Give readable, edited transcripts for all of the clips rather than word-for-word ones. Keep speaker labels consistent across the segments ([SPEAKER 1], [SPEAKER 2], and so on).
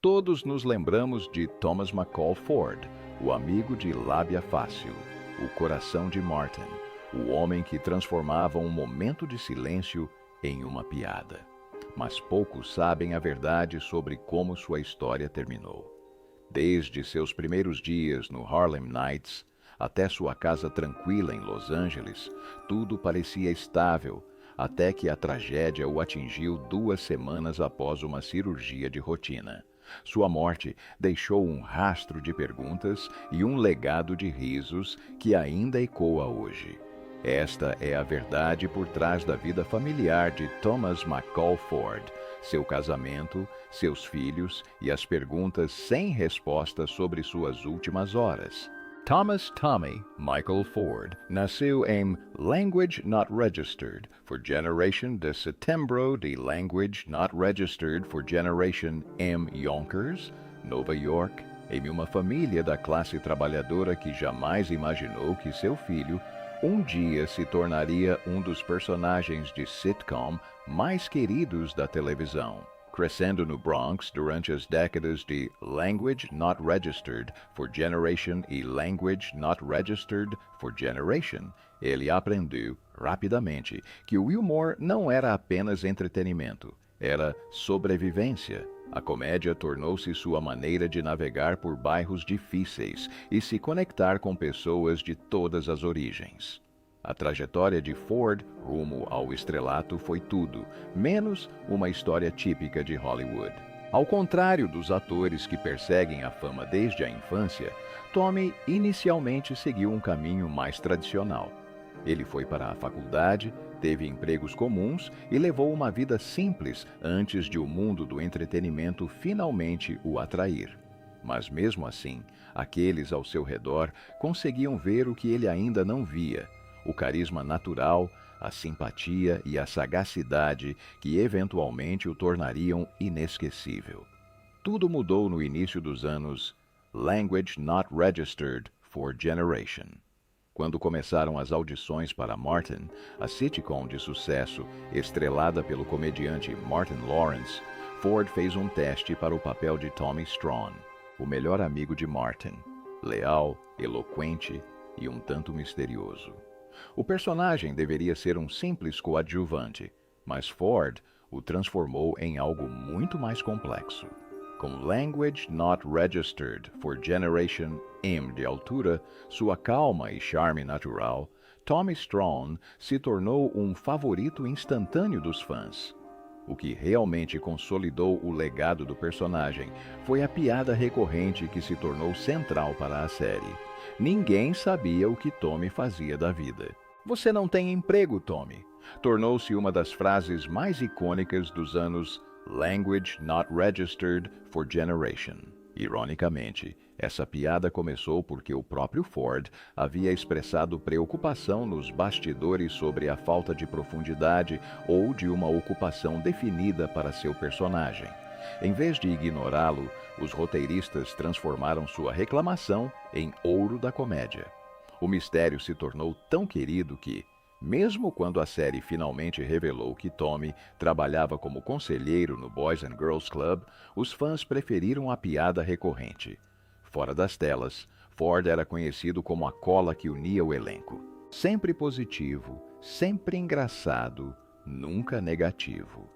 [SPEAKER 1] Todos nos lembramos de Thomas McCall Ford, o amigo de lábia fácil, o coração de Martin, o homem que transformava um momento de silêncio em uma piada. Mas poucos sabem a verdade sobre como sua história terminou. Desde seus primeiros dias no Harlem Nights até sua casa tranquila em Los Angeles, tudo parecia estável, até que a tragédia o atingiu 2 semanas após uma cirurgia de rotina. Sua morte deixou um rastro de perguntas e um legado de risos que ainda ecoa hoje. Esta é a verdade por trás da vida familiar de Thomas McCall Ford, seu casamento, seus filhos e as perguntas sem resposta sobre suas últimas horas. Thomas Tommy Michael Ford nasceu em Language Not Registered for Generation de Setembro de Language Not Registered for Generation em Yonkers, Nova York, em uma família da classe trabalhadora que jamais imaginou que seu filho um dia se tornaria um dos personagens de sitcom mais queridos da televisão. Crescendo no Bronx durante as décadas de Language Not Registered for Generation e Language Not Registered for Generation, ele aprendeu, rapidamente, que o humor não era apenas entretenimento, era sobrevivência. A comédia tornou-se sua maneira de navegar por bairros difíceis e se conectar com pessoas de todas as origens. A trajetória de Ford rumo ao estrelato foi tudo, menos uma história típica de Hollywood. Ao contrário dos atores que perseguem a fama desde a infância, Tommy inicialmente seguiu um caminho mais tradicional. Ele foi para a faculdade, teve empregos comuns e levou uma vida simples antes de o mundo do entretenimento finalmente o atrair. Mas mesmo assim, aqueles ao seu redor conseguiam ver o que ele ainda não via: o carisma natural, a simpatia e a sagacidade que eventualmente o tornariam inesquecível. Tudo mudou no início dos anos Language Not Registered for Generation. Quando começaram as audições para Martin, a sitcom de sucesso, estrelada pelo comediante Martin Lawrence, Ford fez um teste para o papel de Tommy Strong, o melhor amigo de Martin, leal, eloquente e um tanto misterioso. O personagem deveria ser um simples coadjuvante, mas Ford o transformou em algo muito mais complexo. Com Language Not Registered for Generation M de altura, sua calma e charme natural, Tommy Strong se tornou um favorito instantâneo dos fãs. O que realmente consolidou o legado do personagem foi a piada recorrente que se tornou central para a série. Ninguém sabia o que Tommy fazia da vida. "Você não tem emprego, Tommy", tornou-se uma das frases mais icônicas dos anos Language Not Registered for Generation. Ironicamente, essa piada começou porque o próprio Ford havia expressado preocupação nos bastidores sobre a falta de profundidade ou de uma ocupação definida para seu personagem. Em vez de ignorá-lo, os roteiristas transformaram sua reclamação em ouro da comédia. O mistério se tornou tão querido que, mesmo quando a série finalmente revelou que Tommy trabalhava como conselheiro no Boys and Girls Club, os fãs preferiram a piada recorrente. Fora das telas, Ford era conhecido como a cola que unia o elenco. Sempre positivo, sempre engraçado, nunca negativo.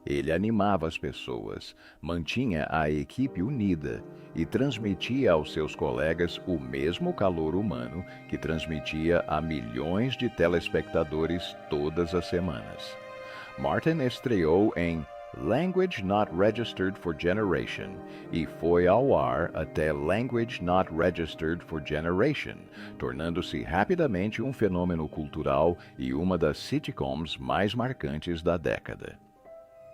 [SPEAKER 1] Ele animava as pessoas, mantinha a equipe unida e transmitia aos seus colegas o mesmo calor humano que transmitia a milhões de telespectadores todas as semanas. Martin estreou em Language Not Registered for Generation e foi ao ar até Language Not Registered for Generation, tornando-se rapidamente um fenômeno cultural e uma das sitcoms mais marcantes da década.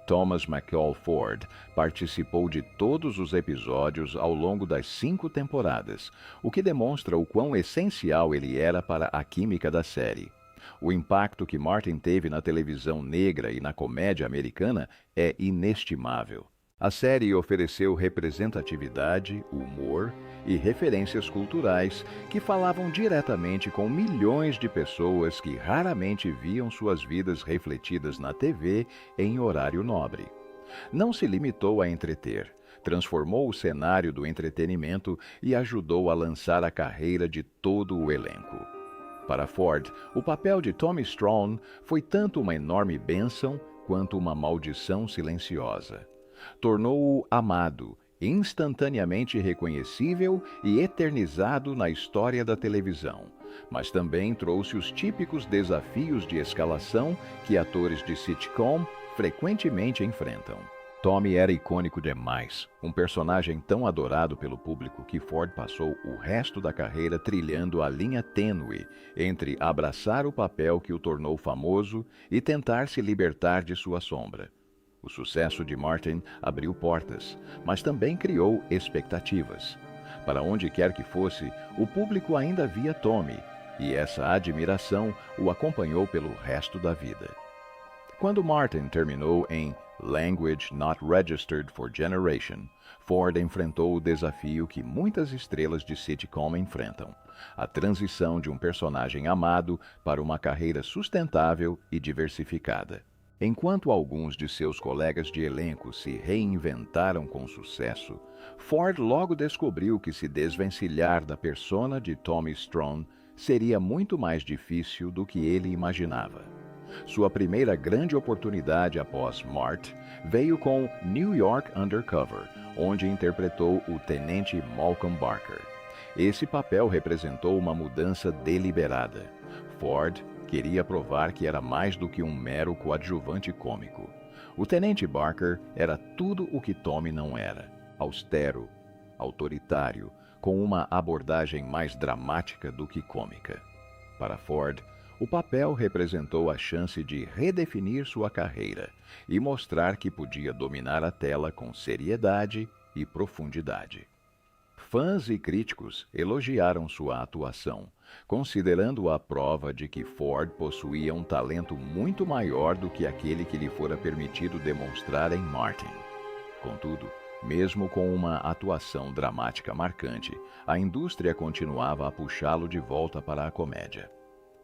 [SPEAKER 1] Thomas McCall Ford participou de todos os episódios ao longo das 5 temporadas, o que demonstra o quão essencial ele era para a química da série. O impacto que Martin teve na televisão negra e na comédia americana é inestimável. A série ofereceu representatividade, humor e referências culturais que falavam diretamente com milhões de pessoas que raramente viam suas vidas refletidas na TV em horário nobre. Não se limitou a entreter, transformou o cenário do entretenimento e ajudou a lançar a carreira de todo o elenco. Para Ford, o papel de Tommy Strong foi tanto uma enorme bênção quanto uma maldição silenciosa. Tornou-o amado, instantaneamente reconhecível e eternizado na história da televisão, mas também trouxe os típicos desafios de escalação que atores de sitcom frequentemente enfrentam. Tommy era icônico demais, um personagem tão adorado pelo público que Ford passou o resto da carreira trilhando a linha tênue entre abraçar o papel que o tornou famoso e tentar se libertar de sua sombra. O sucesso de Martin abriu portas, mas também criou expectativas. Para onde quer que fosse, o público ainda via Tommy, e essa admiração o acompanhou pelo resto da vida. Quando Martin terminou em Language Not Registered for Generation, Ford enfrentou o desafio que muitas estrelas de sitcom enfrentam: a transição de um personagem amado para uma carreira sustentável e diversificada. Enquanto alguns de seus colegas de elenco se reinventaram com sucesso, Ford logo descobriu que se desvencilhar da persona de Tommy Strong seria muito mais difícil do que ele imaginava. Sua primeira grande oportunidade após Mart veio com New York Undercover, onde interpretou o tenente Malcolm Barker. Esse papel representou uma mudança deliberada. Ford queria provar que era mais do que um mero coadjuvante cômico. O tenente Barker era tudo o que Tommy não era: austero, autoritário, com uma abordagem mais dramática do que cômica. Para Ford, o papel representou a chance de redefinir sua carreira e mostrar que podia dominar a tela com seriedade e profundidade. Fãs e críticos elogiaram sua atuação, considerando-a prova de que Ford possuía um talento muito maior do que aquele que lhe fora permitido demonstrar em Martin. Contudo, mesmo com uma atuação dramática marcante, a indústria continuava a puxá-lo de volta para a comédia.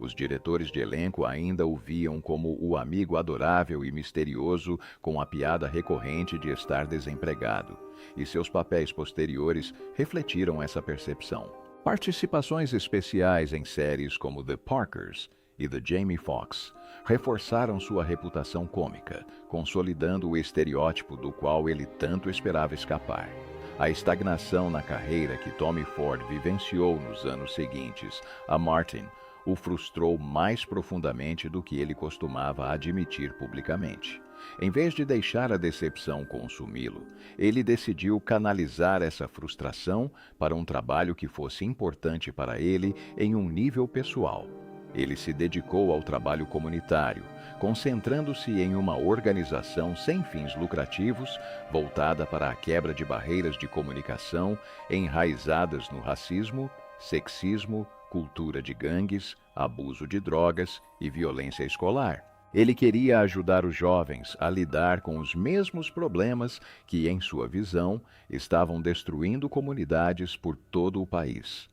[SPEAKER 1] Os diretores de elenco ainda o viam como o amigo adorável e misterioso com a piada recorrente de estar desempregado, e seus papéis posteriores refletiram essa percepção. Participações especiais em séries como The Parkers e The Jamie Foxx reforçaram sua reputação cômica, consolidando o estereótipo do qual ele tanto esperava escapar. A estagnação na carreira que Tommy Ford vivenciou nos anos seguintes a Martin o frustrou mais profundamente do que ele costumava admitir publicamente. Em vez de deixar a decepção consumi-lo, ele decidiu canalizar essa frustração para um trabalho que fosse importante para ele em um nível pessoal. Ele se dedicou ao trabalho comunitário, concentrando-se em uma organização sem fins lucrativos, voltada para a quebra de barreiras de comunicação enraizadas no racismo, sexismo, cultura de gangues, abuso de drogas e violência escolar. Ele queria ajudar os jovens a lidar com os mesmos problemas que, em sua visão, estavam destruindo comunidades por todo o país.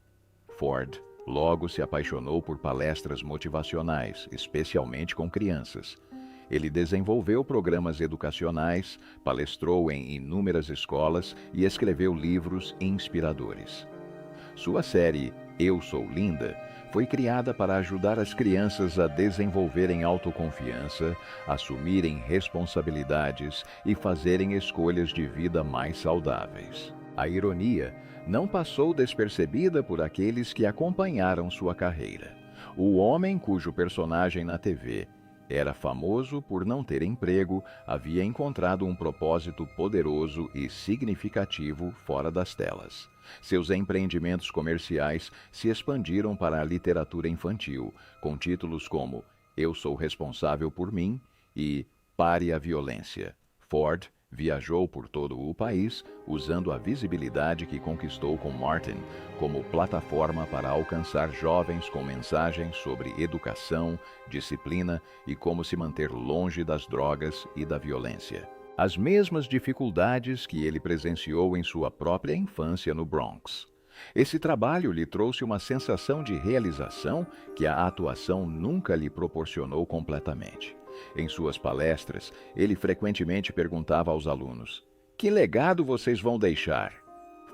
[SPEAKER 1] Ford logo se apaixonou por palestras motivacionais, especialmente com crianças. Ele desenvolveu programas educacionais, palestrou em inúmeras escolas e escreveu livros inspiradores. Sua série Eu Sou Linda foi criada para ajudar as crianças a desenvolverem autoconfiança, assumirem responsabilidades e fazerem escolhas de vida mais saudáveis. A ironia não passou despercebida por aqueles que acompanharam sua carreira. O homem cujo personagem na TV era famoso por não ter emprego havia encontrado um propósito poderoso e significativo fora das telas. Seus empreendimentos comerciais se expandiram para a literatura infantil, com títulos como Eu Sou Responsável por Mim e Pare a Violência. Ford viajou por todo o país, usando a visibilidade que conquistou com Martin como plataforma para alcançar jovens com mensagens sobre educação, disciplina e como se manter longe das drogas e da violência. As mesmas dificuldades que ele presenciou em sua própria infância no Bronx. Esse trabalho lhe trouxe uma sensação de realização que a atuação nunca lhe proporcionou completamente. Em suas palestras, ele frequentemente perguntava aos alunos: Que legado vocês vão deixar?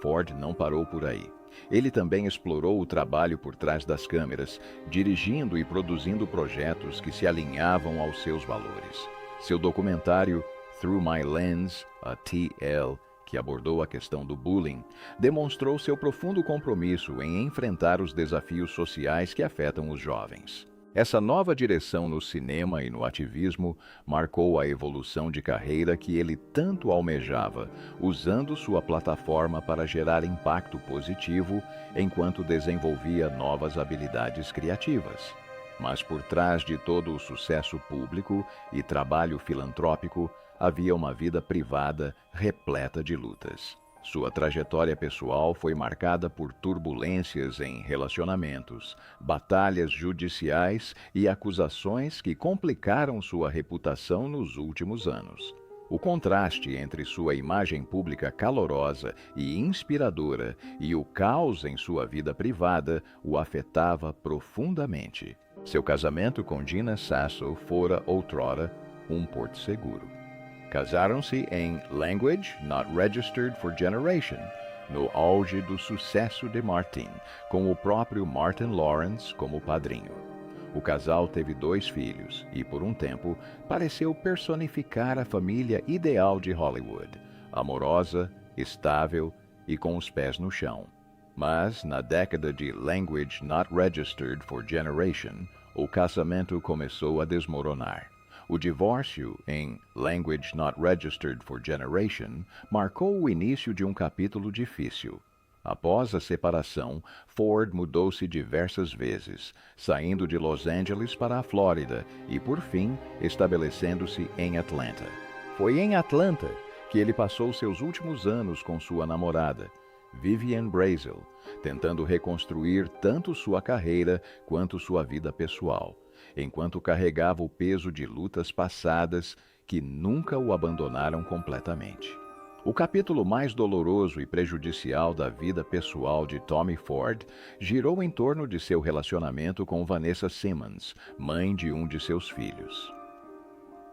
[SPEAKER 1] Ford não parou por aí. Ele também explorou o trabalho por trás das câmeras, dirigindo e produzindo projetos que se alinhavam aos seus valores. Seu documentário Through My Lens, a TL, que abordou a questão do bullying, demonstrou seu profundo compromisso em enfrentar os desafios sociais que afetam os jovens. Essa nova direção no cinema e no ativismo marcou a evolução de carreira que ele tanto almejava, usando sua plataforma para gerar impacto positivo enquanto desenvolvia novas habilidades criativas. Mas por trás de todo o sucesso público e trabalho filantrópico, havia uma vida privada repleta de lutas. Sua trajetória pessoal foi marcada por turbulências em relacionamentos, batalhas judiciais e acusações que complicaram sua reputação nos últimos anos. O contraste entre sua imagem pública calorosa e inspiradora e o caos em sua vida privada o afetava profundamente. Seu casamento com Gina Sasso fora outrora um porto seguro. Casaram-se em Language Not Registered for Generation, no auge do sucesso de Martin, com o próprio Martin Lawrence como padrinho. O casal teve 2 filhos e, por um tempo, pareceu personificar a família ideal de Hollywood, amorosa, estável e com os pés no chão. Mas, na década de Language Not Registered for Generation, o casamento começou a desmoronar. O divórcio, em Language Not Registered for Generation, marcou o início de um capítulo difícil. Após a separação, Ford mudou-se diversas vezes, saindo de Los Angeles para a Flórida e, por fim, estabelecendo-se em Atlanta. Foi em Atlanta que ele passou seus últimos anos com sua namorada, Vivian Brazel, tentando reconstruir tanto sua carreira quanto sua vida pessoal, enquanto carregava o peso de lutas passadas que nunca o abandonaram completamente. O capítulo mais doloroso e prejudicial da vida pessoal de Tommy Ford girou em torno de seu relacionamento com Vanessa Simmons, mãe de um de seus filhos.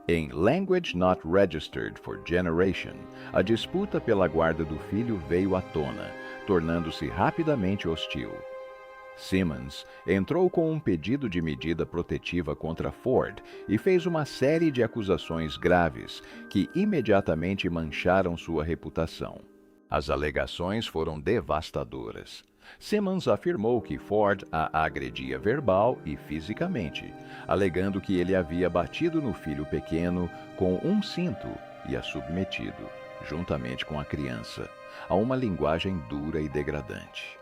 [SPEAKER 1] Em Language Not Registered for Generation, a disputa pela guarda do filho veio à tona, tornando-se rapidamente hostil. Simmons entrou com um pedido de medida protetiva contra Ford e fez uma série de acusações graves que imediatamente mancharam sua reputação. As alegações foram devastadoras. Simmons afirmou que Ford a agredia verbal e fisicamente, alegando que ele havia batido no filho pequeno com um cinto e a submetido, juntamente com a criança, a uma linguagem dura e degradante.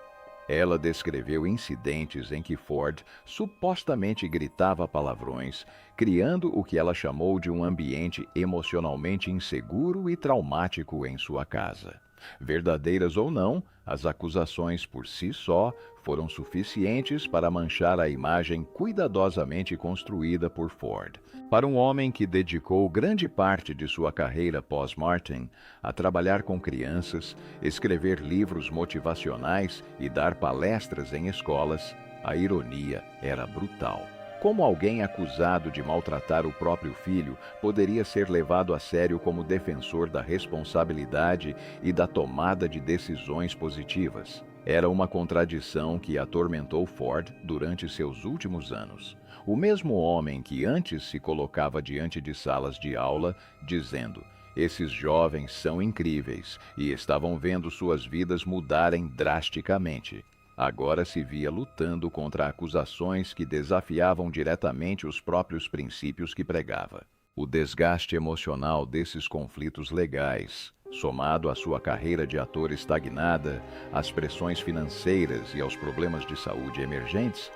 [SPEAKER 1] Ela descreveu incidentes em que Ford supostamente gritava palavrões, criando o que ela chamou de um ambiente emocionalmente inseguro e traumático em sua casa. Verdadeiras ou não, as acusações por si só foram suficientes para manchar a imagem cuidadosamente construída por Ford. Para um homem que dedicou grande parte de sua carreira pós-Martin a trabalhar com crianças, escrever livros motivacionais e dar palestras em escolas, a ironia era brutal. Como alguém acusado de maltratar o próprio filho poderia ser levado a sério como defensor da responsabilidade e da tomada de decisões positivas? Era uma contradição que atormentou Ford durante seus últimos anos. O mesmo homem que antes se colocava diante de salas de aula, dizendo: "Esses jovens são incríveis", e estavam vendo suas vidas mudarem drasticamente. Agora se via lutando contra acusações que desafiavam diretamente os próprios princípios que pregava. O desgaste emocional desses conflitos legais, somado à sua carreira de ator estagnada, às pressões financeiras e aos problemas de saúde emergentes,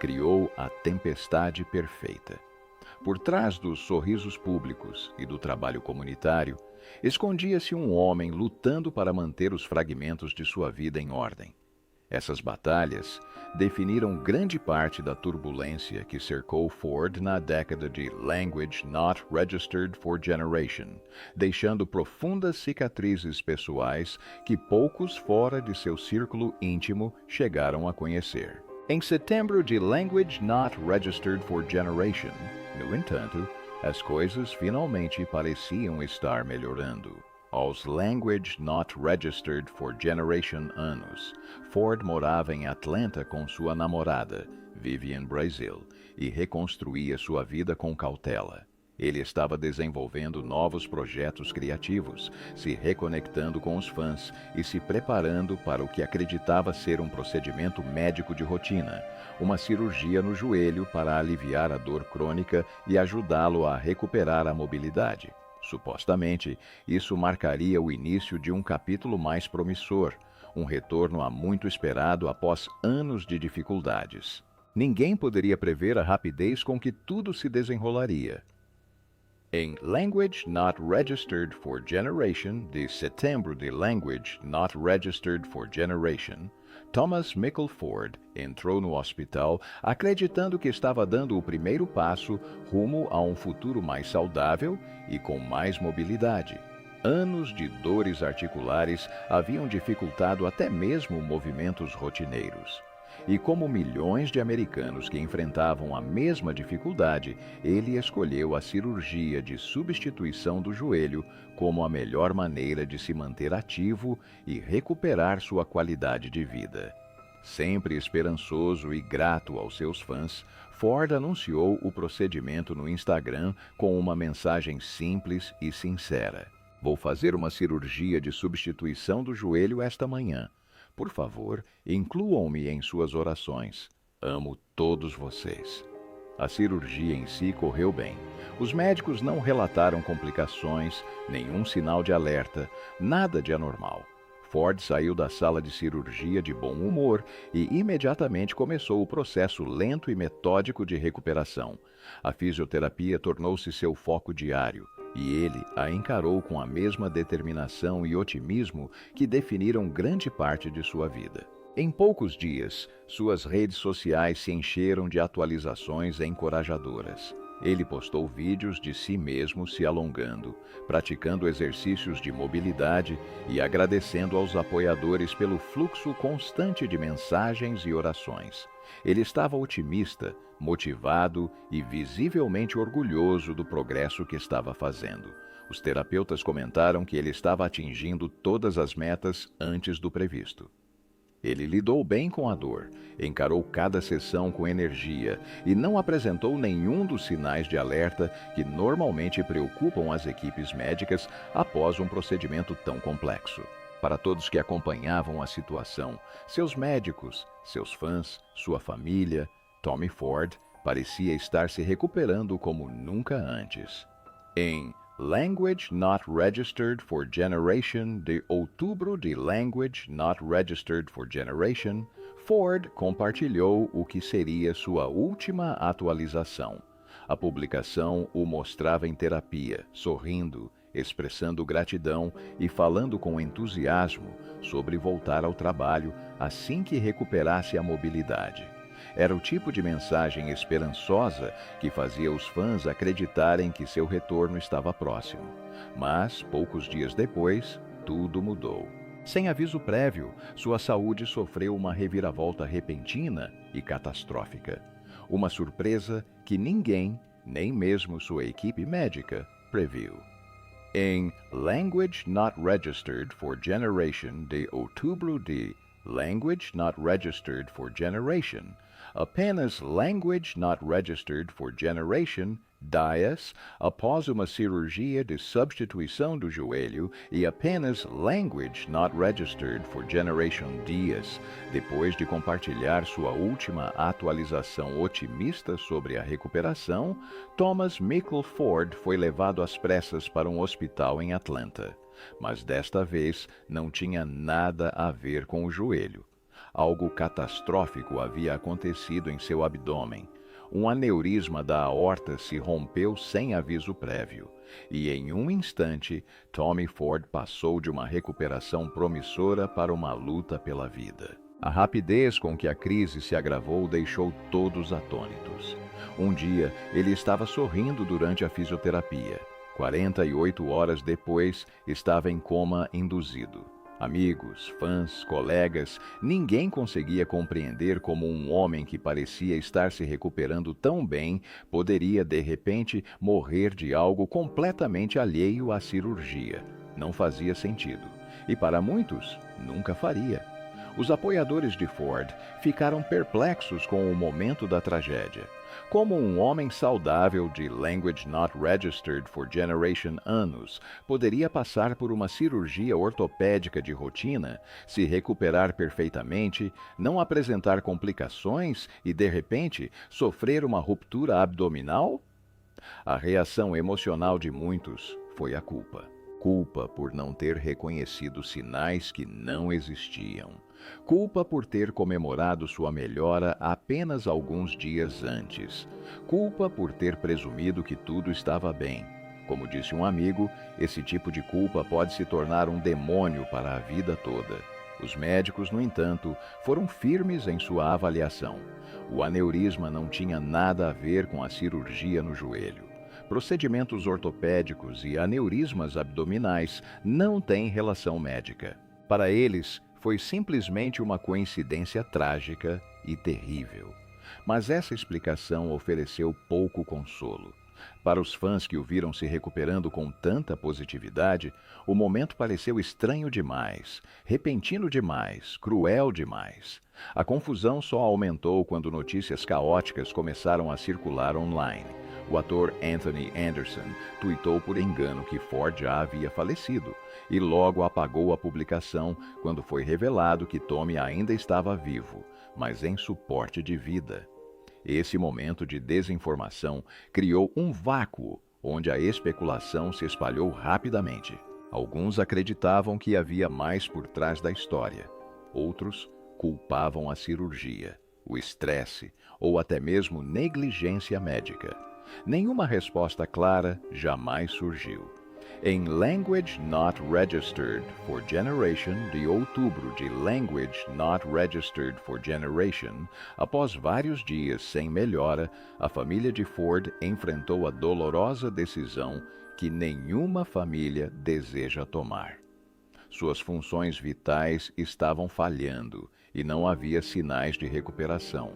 [SPEAKER 1] criou a tempestade perfeita. Por trás dos sorrisos públicos e do trabalho comunitário, escondia-se um homem lutando para manter os fragmentos de sua vida em ordem. Essas batalhas definiram grande parte da turbulência que cercou Ford na década de Language Not Registered for Generation, deixando profundas cicatrizes pessoais que poucos fora de seu círculo íntimo chegaram a conhecer. Em setembro de Language Not Registered for Generation, no entanto, as coisas finalmente pareciam estar melhorando. Aos Language Not Registered for Generation anos, Ford morava em Atlanta com sua namorada, Vivian Brazil, e reconstruía sua vida com cautela. Ele estava desenvolvendo novos projetos criativos, se reconectando com os fãs e se preparando para o que acreditava ser um procedimento médico de rotina, uma cirurgia no joelho para aliviar a dor crônica e ajudá-lo a recuperar a mobilidade. Supostamente, isso marcaria o início de um capítulo mais promissor, um retorno há muito esperado após anos de dificuldades. Ninguém poderia prever a rapidez com que tudo se desenrolaria. Em Language Not Registered for Generation, de setembro de Language Not Registered for Generation, Thomas Mickle Ford entrou no hospital acreditando que estava dando o primeiro passo rumo a um futuro mais saudável e com mais mobilidade. Anos de dores articulares haviam dificultado até mesmo movimentos rotineiros. E como milhões de americanos que enfrentavam a mesma dificuldade, ele escolheu a cirurgia de substituição do joelho como a melhor maneira de se manter ativo e recuperar sua qualidade de vida. Sempre esperançoso e grato aos seus fãs, Ford anunciou o procedimento no Instagram com uma mensagem simples e sincera: "Vou fazer uma cirurgia de substituição do joelho esta manhã. Por favor, incluam-me em suas orações. Amo todos vocês." A cirurgia em si correu bem. Os médicos não relataram complicações, nenhum sinal de alerta, nada de anormal. Ford saiu da sala de cirurgia de bom humor e imediatamente começou o processo lento e metódico de recuperação. A fisioterapia tornou-se seu foco diário. E ele a encarou com a mesma determinação e otimismo que definiram grande parte de sua vida. Em poucos dias, suas redes sociais se encheram de atualizações encorajadoras. Ele postou vídeos de si mesmo se alongando, praticando exercícios de mobilidade e agradecendo aos apoiadores pelo fluxo constante de mensagens e orações. Ele estava otimista, motivado e visivelmente orgulhoso do progresso que estava fazendo. Os terapeutas comentaram que ele estava atingindo todas as metas antes do previsto. Ele lidou bem com a dor, encarou cada sessão com energia e não apresentou nenhum dos sinais de alerta que normalmente preocupam as equipes médicas após um procedimento tão complexo. Para todos que acompanhavam a situação, seus médicos, seus fãs, sua família, Tommy Ford parecia estar se recuperando como nunca antes. Em Language Not Registered for Generation, de outubro de Language Not Registered for Generation, Ford compartilhou o que seria sua última atualização. A publicação o mostrava em terapia, sorrindo, expressando gratidão e falando com entusiasmo sobre voltar ao trabalho assim que recuperasse a mobilidade. Era o tipo de mensagem esperançosa que fazia os fãs acreditarem que seu retorno estava próximo. Mas, poucos dias depois, tudo mudou. Sem aviso prévio, sua saúde sofreu uma reviravolta repentina e catastrófica. Uma surpresa que ninguém, nem mesmo sua equipe médica, previu. Em Language Not Registered for Generation, de outubro de Language Not Registered for Generation, apenas Language Not Registered for Generation, DIAS, após uma cirurgia de substituição do joelho, e apenas Language Not Registered for Generation DIAS, depois de compartilhar sua última atualização otimista sobre a recuperação, Thomas Mickle Ford foi levado às pressas para um hospital em Atlanta. Mas desta vez não tinha nada a ver com o joelho. Algo catastrófico havia acontecido em seu abdômen. Um aneurisma da aorta se rompeu sem aviso prévio, e em um instante, Tommy Ford passou de uma recuperação promissora para uma luta pela vida. A rapidez com que a crise se agravou deixou todos atônitos. Um dia, ele estava sorrindo durante a fisioterapia. 48 horas depois, estava em coma induzido. Amigos, fãs, colegas, ninguém conseguia compreender como um homem que parecia estar se recuperando tão bem poderia, de repente, morrer de algo completamente alheio à cirurgia. não fazia sentido, e para muitos, nunca faria. Os apoiadores de Ford ficaram perplexos com o momento da tragédia. Como um homem saudável de Language Not Registered for Generation anos poderia passar por uma cirurgia ortopédica de rotina, se recuperar perfeitamente, não apresentar complicações e, de repente, sofrer uma ruptura abdominal? A reação emocional de muitos foi a culpa. Culpa por não ter reconhecido sinais que não existiam. Culpa por ter comemorado sua melhora apenas alguns dias antes. Culpa por ter presumido que tudo estava bem. Como disse um amigo, esse tipo de culpa pode se tornar um demônio para a vida toda. Os médicos, no entanto, foram firmes em sua avaliação. O aneurisma não tinha nada a ver com a cirurgia no joelho. Procedimentos ortopédicos e aneurismas abdominais não têm relação médica. Para eles, foi simplesmente uma coincidência trágica e terrível. Mas essa explicação ofereceu pouco consolo. Para os fãs que o viram se recuperando com tanta positividade, o momento pareceu estranho demais, repentino demais, cruel demais. A confusão só aumentou quando notícias caóticas começaram a circular online. O ator Anthony Anderson tuitou por engano que Ford já havia falecido e logo apagou a publicação quando foi revelado que Tommy ainda estava vivo, mas em suporte de vida. Esse momento de desinformação criou um vácuo onde a especulação se espalhou rapidamente. Alguns acreditavam que havia mais por trás da história. Outros culpavam a cirurgia, o estresse ou até mesmo negligência médica. Nenhuma resposta clara jamais surgiu. Em Language Not Registered for Generation, de outubro de Language Not Registered for Generation, após vários dias sem melhora, a família de Ford enfrentou a dolorosa decisão que nenhuma família deseja tomar. Suas funções vitais estavam falhando e não havia sinais de recuperação.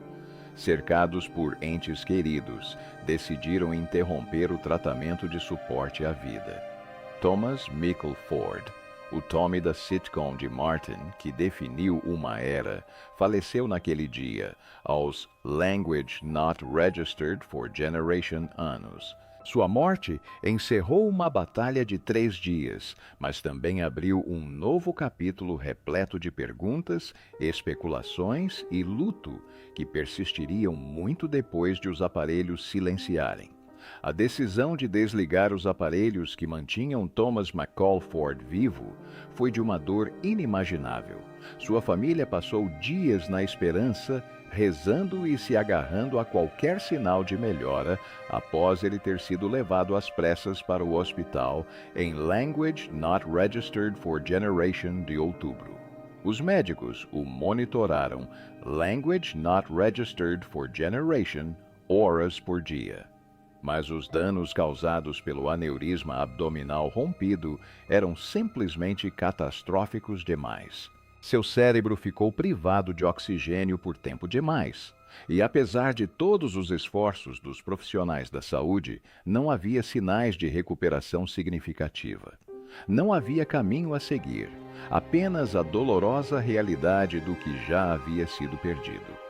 [SPEAKER 1] Cercados por entes queridos, decidiram interromper o tratamento de suporte à vida. Thomas Michael Ford, o Tommy da sitcom de Martin, que definiu uma era, faleceu naquele dia, aos Language Not Registered for Generation anos. Sua morte encerrou uma batalha de 3 dias, mas também abriu um novo capítulo repleto de perguntas, especulações e luto que persistiriam muito depois de os aparelhos silenciarem. A decisão de desligar os aparelhos que mantinham Thomas McCall Ford vivo foi de uma dor inimaginável. Sua família passou dias na esperança, rezando e se agarrando a qualquer sinal de melhora após ele ter sido levado às pressas para o hospital em Language Not Registered for Generation de outubro. Os médicos o monitoraram Language Not Registered for Generation horas por dia. Mas os danos causados pelo aneurisma abdominal rompido eram simplesmente catastróficos demais. Seu cérebro ficou privado de oxigênio por tempo demais. E apesar de todos os esforços dos profissionais da saúde, não havia sinais de recuperação significativa. Não havia caminho a seguir, apenas a dolorosa realidade do que já havia sido perdido.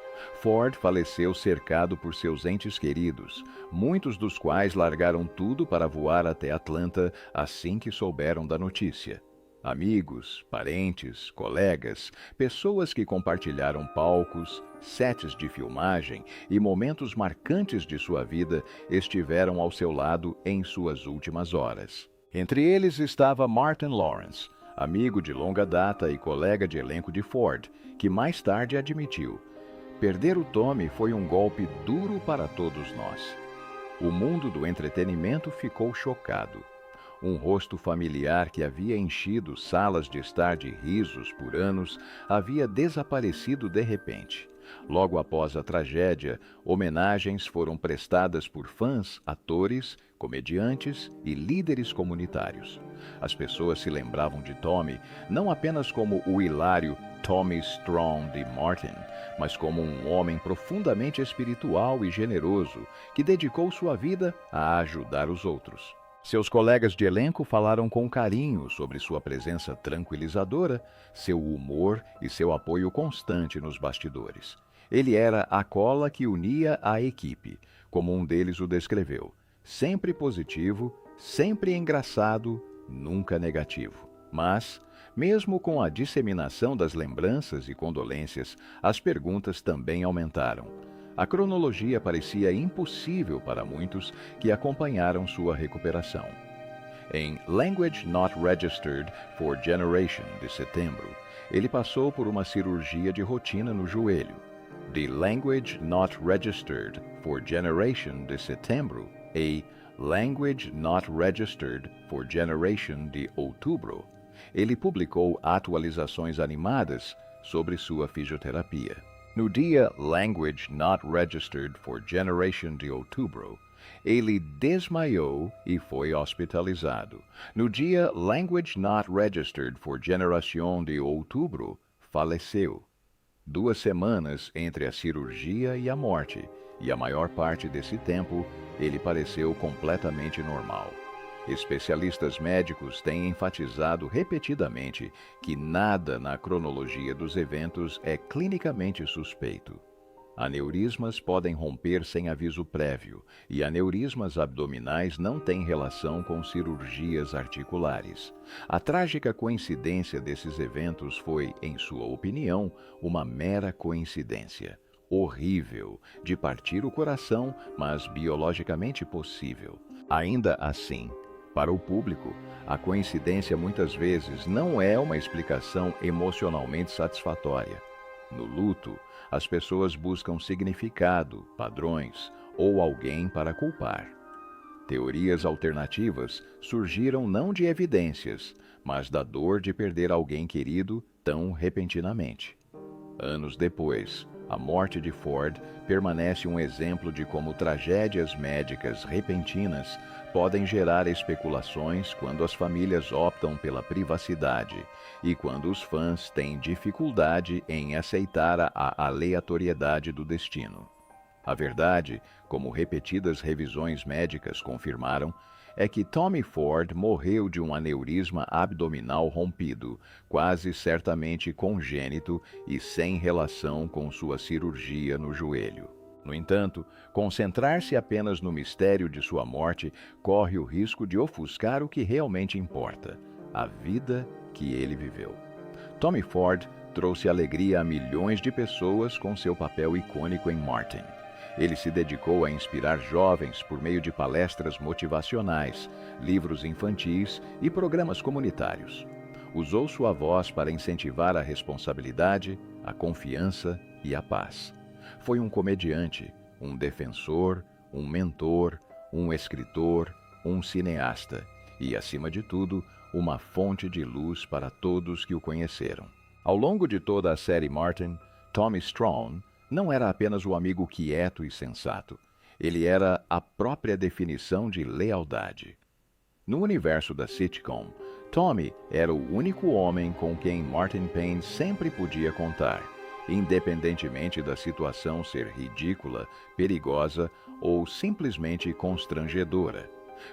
[SPEAKER 1] Ford faleceu cercado por seus entes queridos, muitos dos quais largaram tudo para voar até Atlanta assim que souberam da notícia. Amigos, parentes, colegas, pessoas que compartilharam palcos, sets de filmagem e momentos marcantes de sua vida estiveram ao seu lado em suas últimas horas. Entre eles estava Martin Lawrence, amigo de longa data e colega de elenco de Ford, que mais tarde admitiu: perder o Tommy foi um golpe duro para todos nós. O mundo do entretenimento ficou chocado. Um rosto familiar que havia enchido salas de estar de risos por anos havia desaparecido de repente. Logo após a tragédia, homenagens foram prestadas por fãs, atores, comediantes e líderes comunitários. As pessoas se lembravam de Tommy não apenas como o hilário Tommy Strong de Martin, mas como um homem profundamente espiritual e generoso que dedicou sua vida a ajudar os outros. Seus colegas de elenco falaram com carinho sobre sua presença tranquilizadora, seu humor e seu apoio constante nos bastidores. Ele era a cola que unia a equipe, como um deles o descreveu. Sempre positivo, sempre engraçado, nunca negativo. Mas, mesmo com a disseminação das lembranças e condolências, as perguntas também aumentaram. A cronologia parecia impossível para muitos que acompanharam sua recuperação. Em Language Not Registered for Generation, de setembro, ele passou por uma cirurgia de rotina no joelho. The Language Not Registered for Generation, de setembro, e Language Not Registered for Generation, de outubro, ele publicou atualizações animadas sobre sua fisioterapia. No dia Language Not Registered for Generation, de outubro, ele desmaiou e foi hospitalizado. No dia Language Not Registered for Generation, de outubro, faleceu. 2 semanas entre a cirurgia e a morte, e a maior parte desse tempo ele pareceu completamente normal. Especialistas médicos têm enfatizado repetidamente que nada na cronologia dos eventos é clinicamente suspeito. Aneurismas podem romper sem aviso prévio, e aneurismas abdominais não têm relação com cirurgias articulares. A trágica coincidência desses eventos foi, em sua opinião, uma mera coincidência. Horrível, de partir o coração, mas biologicamente possível. Ainda assim, para o público, a coincidência muitas vezes não é uma explicação emocionalmente satisfatória. No luto, as pessoas buscam significado, padrões ou alguém para culpar. Teorias alternativas surgiram não de evidências, mas da dor de perder alguém querido tão repentinamente. Anos depois, a morte de Ford permanece um exemplo de como tragédias médicas repentinas podem gerar especulações quando as famílias optam pela privacidade e quando os fãs têm dificuldade em aceitar a aleatoriedade do destino. A verdade, como repetidas revisões médicas confirmaram, é que Tommy Ford morreu de um aneurisma abdominal rompido, quase certamente congênito e sem relação com sua cirurgia no joelho. No entanto, concentrar-se apenas no mistério de sua morte corre o risco de ofuscar o que realmente importa, a vida que ele viveu. Tommy Ford trouxe alegria a milhões de pessoas com seu papel icônico em Martin. Ele se dedicou a inspirar jovens por meio de palestras motivacionais, livros infantis e programas comunitários. Usou sua voz para incentivar a responsabilidade, a confiança e a paz. Foi um comediante, um defensor, um mentor, um escritor, um cineasta e, acima de tudo, uma fonte de luz para todos que o conheceram. Ao longo de toda a série Martin, Tommy Strong não era apenas o amigo quieto e sensato. Ele era a própria definição de lealdade. No universo da sitcom, Tommy era o único homem com quem Martin Payne sempre podia contar, independentemente da situação ser ridícula, perigosa ou simplesmente constrangedora.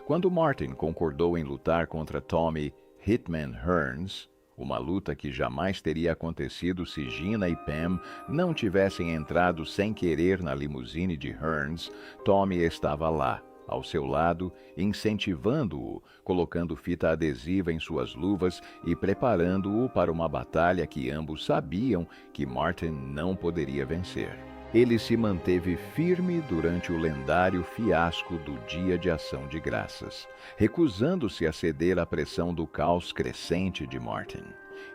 [SPEAKER 1] Quando Martin concordou em lutar contra Tommy Hitman Hearns, uma luta que jamais teria acontecido se Gina e Pam não tivessem entrado sem querer na limusine de Hearns, Tommy estava lá, ao seu lado, incentivando-o, colocando fita adesiva em suas luvas e preparando-o para uma batalha que ambos sabiam que Martin não poderia vencer. Ele se manteve firme durante o lendário fiasco do Dia de Ação de Graças, recusando-se a ceder à pressão do caos crescente de Martin.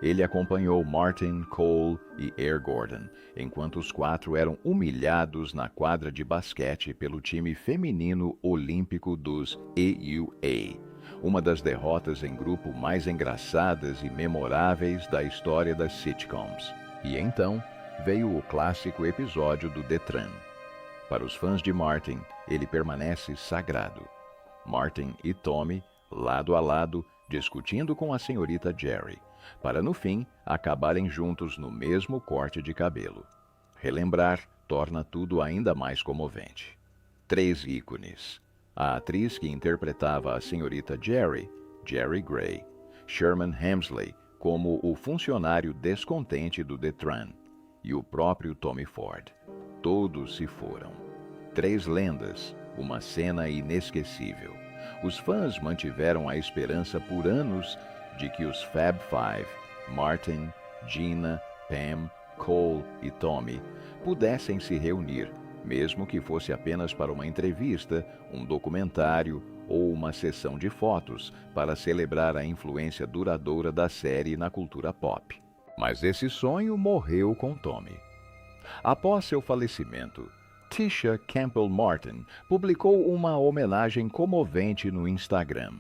[SPEAKER 1] Ele acompanhou Martin, Cole e Air Gordon, enquanto os 4 eram humilhados na quadra de basquete pelo time feminino olímpico dos AUA, uma das derrotas em grupo mais engraçadas e memoráveis da história das sitcoms. E então veio o clássico episódio do Detran. Para os fãs de Martin, ele permanece sagrado. Martin e Tommy, lado a lado, discutindo com a senhorita Jerry, para no fim acabarem juntos no mesmo corte de cabelo. Relembrar torna tudo ainda mais comovente. 3 ícones. A atriz que interpretava a senhorita Jerry, Jerry Gray, Sherman Hemsley, como o funcionário descontente do Detran, e o próprio Tommy Ford. Todos se foram. 3 lendas, uma cena inesquecível. Os fãs mantiveram a esperança por anos de que os Fab Five, Martin, Gina, Pam, Cole e Tommy, pudessem se reunir, mesmo que fosse apenas para uma entrevista, um documentário ou uma sessão de fotos para celebrar a influência duradoura da série na cultura pop. Mas esse sonho morreu com Tommy. Após seu falecimento, Tisha Campbell Martin publicou uma homenagem comovente no Instagram.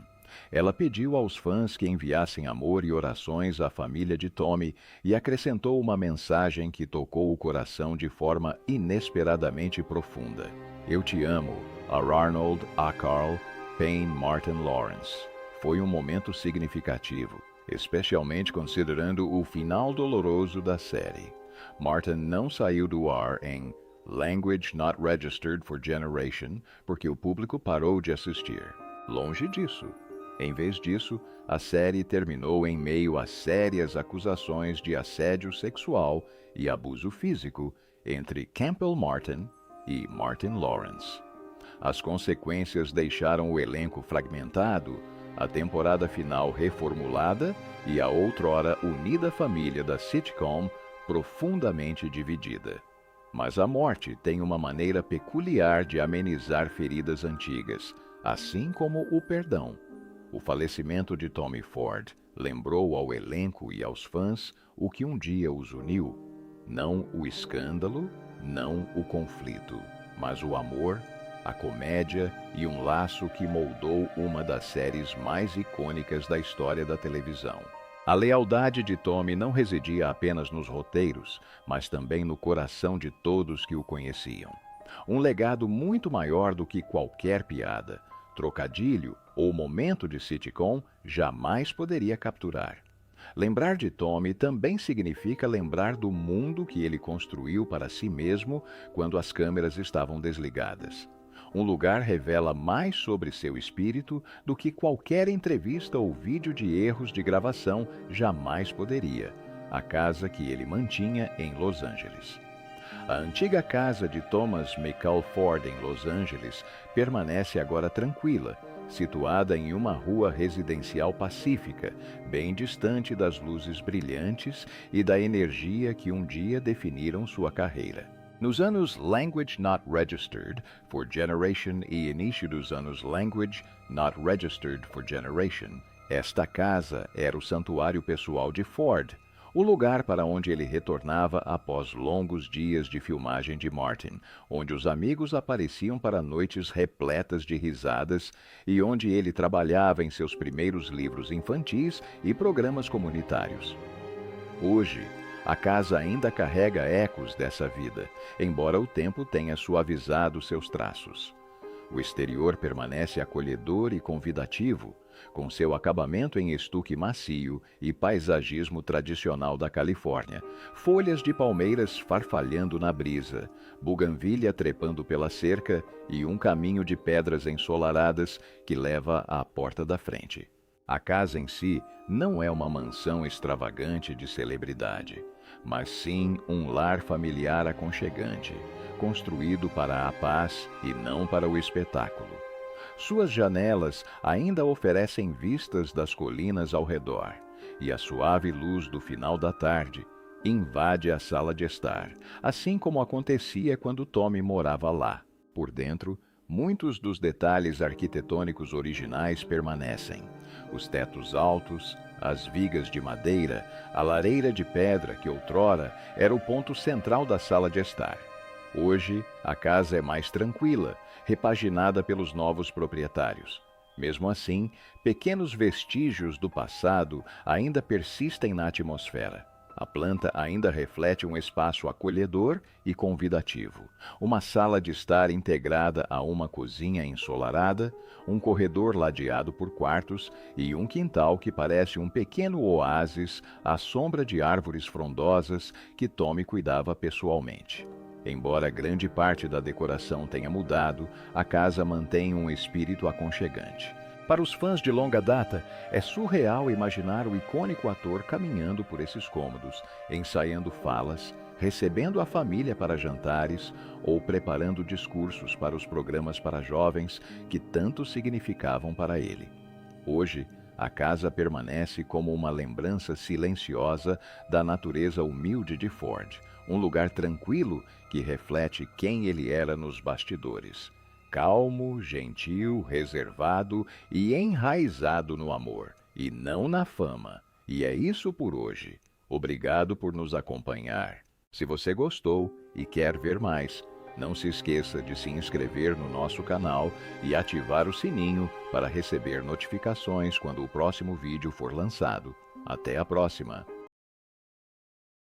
[SPEAKER 1] Ela pediu aos fãs que enviassem amor e orações à família de Tommy e acrescentou uma mensagem que tocou o coração de forma inesperadamente profunda. Eu te amo, a Arnold A. Carl Payne Martin Lawrence. Foi um momento significativo, especialmente considerando o final doloroso da série. Martin não saiu do ar em Language Not Registered for Generation porque o público parou de assistir. Longe disso. Em vez disso, a série terminou em meio a sérias acusações de assédio sexual e abuso físico entre Campbell Martin e Martin Lawrence. As consequências deixaram o elenco fragmentado, a temporada final reformulada e a outrora unida família da sitcom profundamente dividida. Mas a morte tem uma maneira peculiar de amenizar feridas antigas, assim como o perdão. O falecimento de Tommy Ford lembrou ao elenco e aos fãs o que um dia os uniu. Não o escândalo, não o conflito, mas o amor, a comédia e um laço que moldou uma das séries mais icônicas da história da televisão. A lealdade de Tommy não residia apenas nos roteiros, mas também no coração de todos que o conheciam. Um legado muito maior do que qualquer piada, trocadilho ou momento de sitcom jamais poderia capturar. Lembrar de Tommy também significa lembrar do mundo que ele construiu para si mesmo quando as câmeras estavam desligadas. Um lugar revela mais sobre seu espírito do que qualquer entrevista ou vídeo de erros de gravação jamais poderia. A casa que ele mantinha em Los Angeles. A antiga casa de Thomas McCall Ford em Los Angeles permanece agora tranquila, situada em uma rua residencial pacífica, bem distante das luzes brilhantes e da energia que um dia definiram sua carreira. Nos anos Language Not Registered for Generation e início dos anos Language Not Registered for Generation, esta casa era o santuário pessoal de Ford, o lugar para onde ele retornava após longos dias de filmagem de Martin, onde os amigos apareciam para noites repletas de risadas e onde ele trabalhava em seus primeiros livros infantis e programas comunitários. Hoje, a casa ainda carrega ecos dessa vida, embora o tempo tenha suavizado seus traços. O exterior permanece acolhedor e convidativo, com seu acabamento em estuque macio e paisagismo tradicional da Califórnia, folhas de palmeiras farfalhando na brisa, buganvília trepando pela cerca e um caminho de pedras ensolaradas que leva à porta da frente. A casa em si não é uma mansão extravagante de celebridade, mas sim um lar familiar aconchegante, construído para a paz e não para o espetáculo. Suas janelas ainda oferecem vistas das colinas ao redor, e a suave luz do final da tarde invade a sala de estar, assim como acontecia quando Tommy morava lá. Por dentro, muitos dos detalhes arquitetônicos originais permanecem. Os tetos altos, as vigas de madeira, a lareira de pedra que outrora era o ponto central da sala de estar. Hoje, a casa é mais tranquila, repaginada pelos novos proprietários. Mesmo assim, pequenos vestígios do passado ainda persistem na atmosfera. A planta ainda reflete um espaço acolhedor e convidativo. Uma sala de estar integrada a uma cozinha ensolarada, um corredor ladeado por quartos e um quintal que parece um pequeno oásis à sombra de árvores frondosas que Tommy cuidava pessoalmente. Embora grande parte da decoração tenha mudado, a casa mantém um espírito aconchegante. Para os fãs de longa data, é surreal imaginar o icônico ator caminhando por esses cômodos, ensaiando falas, recebendo a família para jantares ou preparando discursos para os programas para jovens que tanto significavam para ele. Hoje, a casa permanece como uma lembrança silenciosa da natureza humilde de Ford, um lugar tranquilo que reflete quem ele era nos bastidores. Calmo, gentil, reservado e enraizado no amor, e não na fama. E é isso por hoje. Obrigado por nos acompanhar. Se você gostou e quer ver mais, não se esqueça de se inscrever no nosso canal e ativar o sininho para receber notificações quando o próximo vídeo for lançado. Até a próxima!